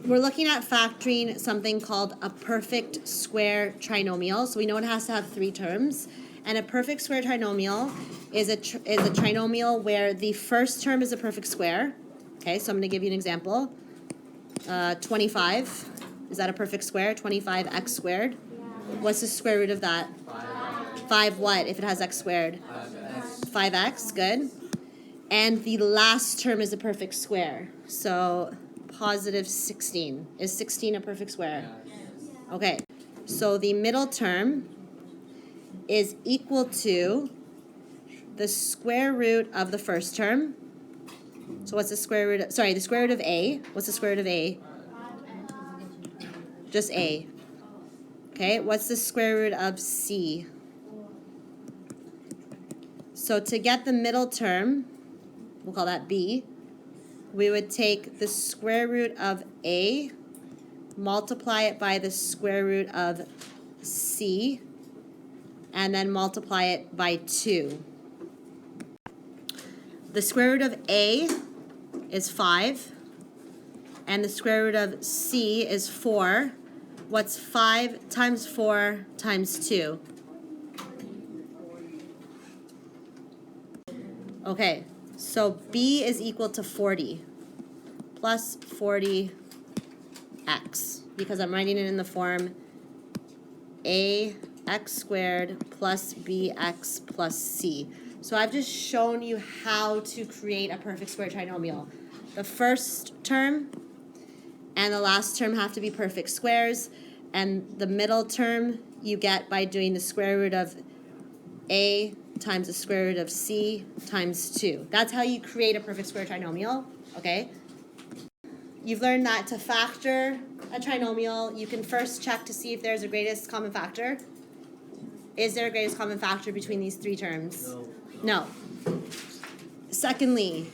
we're looking at factoring something called a perfect square trinomial. So we know it has to have three terms. And a perfect square trinomial is a trinomial where the first term is a perfect square. Okay, so I'm going to give you an example. 25, is that a perfect square? 25x squared. Yeah. What's the square root of that? 5 what if it has x squared? 5x, good. And the last term is a perfect square. So positive 16. Is 16 a perfect square? Okay, so the middle term is equal to the square root of the first term. So what's the square root of, the square root of a. What's the square root of a? Just a. Okay, what's the square root of c? So to get the middle term, we'll call that b, we would take the square root of a, multiply it by the square root of c, and then multiply it by 2. The square root of a is 5, and the square root of c is 4. What's 5 times 4 times 2? Okay, so b is equal to 40 plus 40x, because I'm writing it in the form ax squared plus bx plus c. So I've just shown you how to create a perfect square trinomial. The first term and the last term have to be perfect squares, and the middle term you get by doing the square root of a times the square root of c times 2. That's how you create a perfect square trinomial, okay? You've learned that to factor a trinomial, you can first check to see if there's a greatest common factor. Is there a greatest common factor between these three terms? No. Secondly,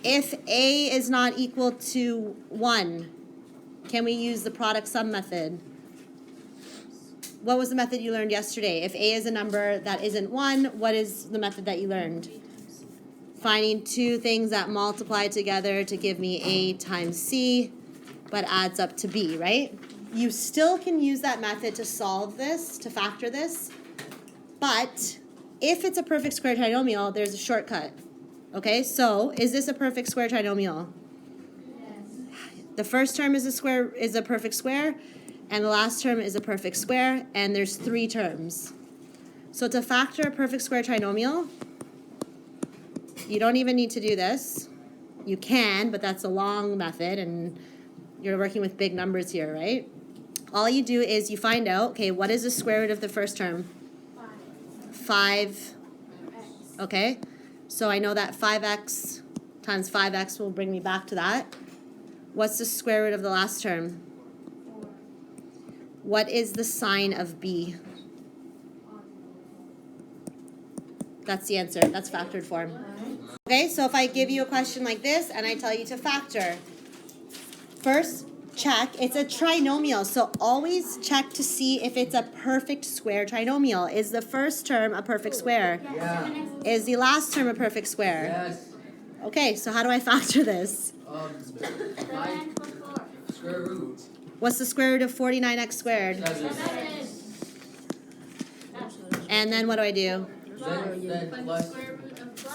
if a is not equal to 1, can we use the product sum method? What was the method you learned yesterday? If a is a number that isn't 1, what is the method that you learned? Finding two things that multiply together to give me a times c, but adds up to b, right? You still can use that method to solve this, to factor this, but if it's a perfect square trinomial, there's a shortcut. Okay, so is this a perfect square trinomial? Yes. The first term is a perfect square, and the last term is a perfect square, and there's 3 terms. So to factor a perfect square trinomial, you don't even need to do this. You can, but that's a long method, and you're working with big numbers here, right? All you do is you find out, okay, what is the square root of the first term? 5. Okay, so I know that 5x times 5x will bring me back to that. What's the square root of the last term? 4. What is the sign of b? That's the answer. That's factored form. Okay, so if I give you a question like this and I tell you to factor, first check, it's a trinomial, so always check to see if it's a perfect square trinomial. Is the first term a perfect square? Yeah. Is the last term a perfect square? Yes. Okay, so how do I factor this? Square root. What's the square root of 49x squared? 7. And then what do I do? Then plus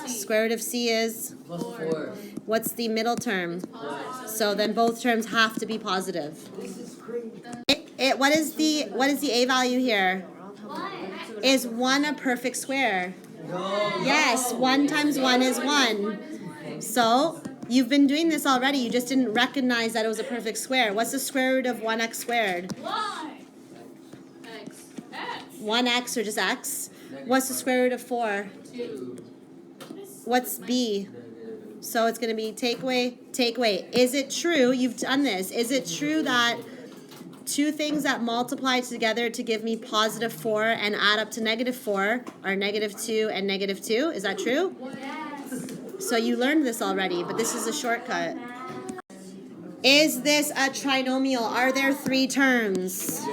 Square root of c is? plus 4. What's the middle term? So then both terms have to be positive. This is crazy. What is the a value here? Is 1 a perfect square? No. Yes, 1 times 1 is 1. So you've been doing this already. You just didn't recognize that it was a perfect square. What's the square root of 1x squared? Y. X. 1x or just x? What's the square root of 4? 2. What's b? So it's going to be take away, take away. Is it true, you've done this, is it true that two things that multiply together to give me positive 4 and add up to negative 4 are negative 2 and negative 2? Is that true? Yes. So you learned this already, but this is a shortcut. Is this a trinomial? Are there 3 terms?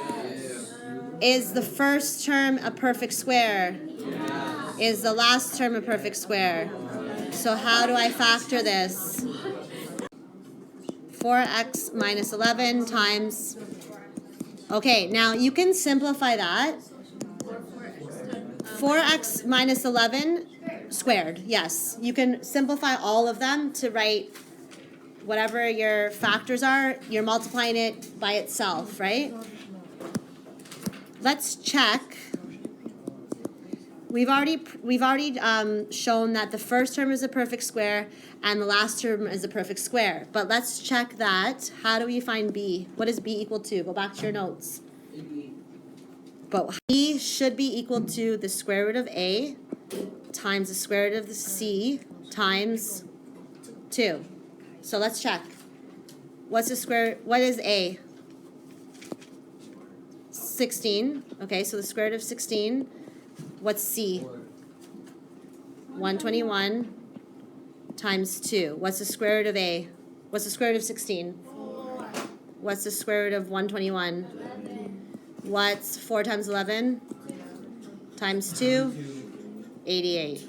Is the first term a perfect square? Is the last term a perfect square? So how do I factor this? 4x minus 11 times, okay, now you can simplify that. 4x minus 11 squared, yes. You can simplify all of them to write whatever your factors are, you're multiplying it by itself, right? Let's check. We've already shown that the first term is a perfect square and the last term is a perfect square. But let's check that. How do we find b? What is b equal to? Go back to your notes. But b should be equal to the square root of a times the square root of the c times 2. So let's check. What is a? 16. Okay, so the square root of 16. What's c? 121 times 2. What's the square root of a? What's the square root of 16? 4. What's the square root of 121? 11. What's 4 times 11? Times 2? 88.